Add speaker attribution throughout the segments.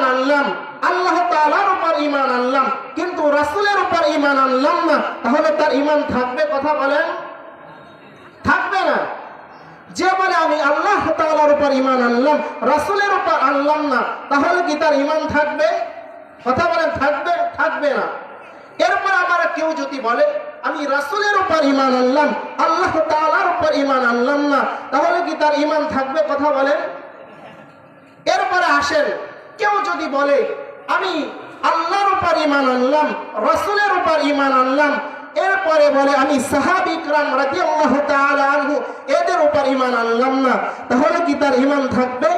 Speaker 1: ঈমান আনলাম, আল্লাহ তাআলার উপর ঈমান আনলাম, কিন্তু রাসূলের উপর ঈমান আনলাম না, তাহলে তার ঈমান থাকবে? কথা বলেন, থাকবে না। যে বলে আমি আল্লাহ তাআলার উপর ঈমান আনলাম, রাসূলের উপর আনলাম না, তাহলে কি তার ঈমান থাকবে? কথা বলেন, থাকবে? থাকবে না। এরপর আবার কেউ যদি বলে আমি রাসূলের উপর ঈমান আনলাম, আল্লাহ তাআলার উপর ঈমান আনলাম না, তাহলে কি তার ঈমান থাকবে? কথা বলেন। এরপরে আসেন, কেউ যদি বলে আমি আল্লাহর উপর ঈমান আনলাম, রাসূলের উপর ঈমান আনলাম, এরপরে বলে আমি সাহাবী কিরাম রাদিয়াল্লাহু তাআলা আনহু এদের উপর ঈমান আনলাম না, তাহলে কি তার ঈমান থাকবে?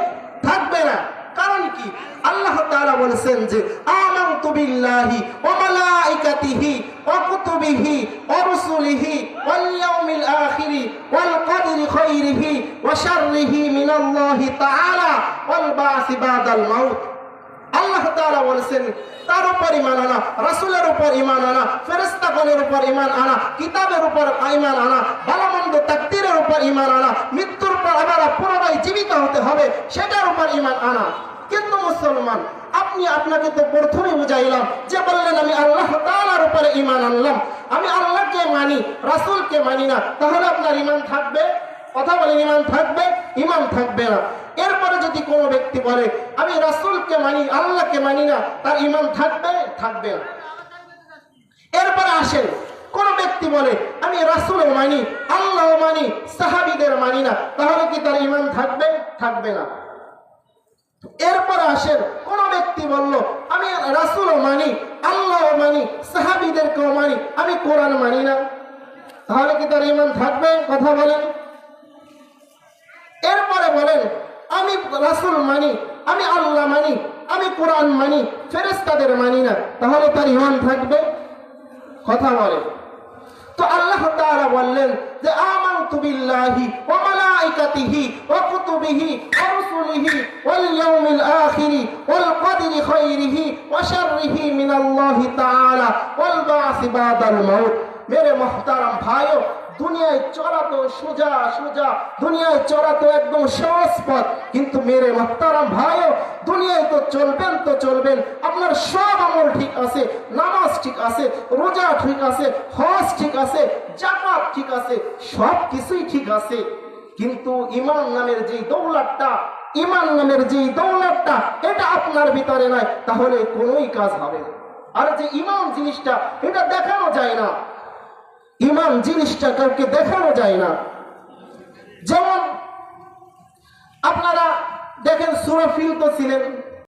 Speaker 1: থাকবে না। কারণ কি? আল্লাহ তাআলা বলেছেন যে আমানতু বিল্লাহি ওয়া মালাইকাতিহি ওয়া কুতুবিহি ওয়া রুসুলিহি ওয়াল ইয়াউমিল আখিরি ওয়াল কদরি খাইরিহি ওয়া শাররিহি মিনাল্লাহি তাআলা ওয়াল বাসি বাদাল মাউত। আল্লাহ তাআলা বলেছেন তার উপর ঈমান আনা, রাসূলের উপর ঈমান আনা, ফেরেশতাগণের উপর ঈমান আনা, কিতাবের উপর ঈমান আনা, ভালো-মন্দ তাকদীরের উপর ঈমান আনা, মৃত্যুর পর আবার পুনরায় জীবিত হতে হবে সেটার উপর ঈমান আনা। কিন্তু মুসলমান, আপনাকে তো প্রথমেই বুঝাইলাম যে বললেন আমি আল্লাহ তাআলার উপরে ঈমান আনলাম, আমি আল্লাহকে মানি, রাসূলকে মানি না, তাহলে আপনার ঈমান থাকবে? কথা বলেন, ঈমান থাকবে? ঈমান থাকবে না। এরপরে যদি কোনো ব্যক্তি বলে আমি রাসূলকে মানি, আল্লাহকে মানি না, তার ঈমান থাকবে? থাকবে না। এরপরে আসেন, কোন ব্যক্তি বলে আমি রাসূলও মানি, আল্লাহও মানি, সাহাবীদের মানি না, তাহলে কি তার ঈমান থাকবে? থাকবে না। এরপরে আসেন, কোন ব্যক্তি বলল আমি রাসূলও মানি, আল্লাহও মানি, সাহাবীদেরকেও মানি, আমি কোরআন মানি না, তাহলে কি তার ঈমান থাকবে? কথা বলেন। এরপরে বলেন আমি রাসূল মানি, আমি আল্লাহ মানি, আমি কোরআন মানি, ফেরেশতাদের মানি না, তাহলে তার ঈমান থাকবে? কথা বলেন। তো আল্লাহ তাআলা বললেন যে আমানতু বিল্লাহি ওয়া মালাইকাতিহি ওয়া কুতুবিহি ওয়া রুসুলিহি ওয়াল ইয়াউমিল আখিরি ওয়াল কদরি খাইরিহি ওয়া শাররিহি মিনাল্লাহি তাআলা ওয়াল বাসি বাদাল মাউত। মেরে মুহতারাম ভাইও, দুনিয়ায় চলা তো সোজা সোজা, দুনিয়ায় চলা তো একদম সহজ পথ, কিন্তু মেরে মুহতারাম ভাইও, দুনিয়ায় তো চলবেন, আপনার সব আমল ঠিক আছে, নামাজ ঠিক আছে, রোজা ঠিক আছে, হজ ঠিক আছে, যাকাত ঠিক আছে, সব কিছুই ঠিক আছে, কিন্তু ঈমান নামের যেই দৌলতটা এটা আপনার ভিতরে নাই, তাহলে কোনোই কাজ হবে না। আর যে ঈমান জিনিসটা, এটা দেখানো যায় না, ঈমান জিনিসটা কাউকে দেখানো যায় না। যেমন আপনারা দেখেন সূরা ফিল তো ছিলেন,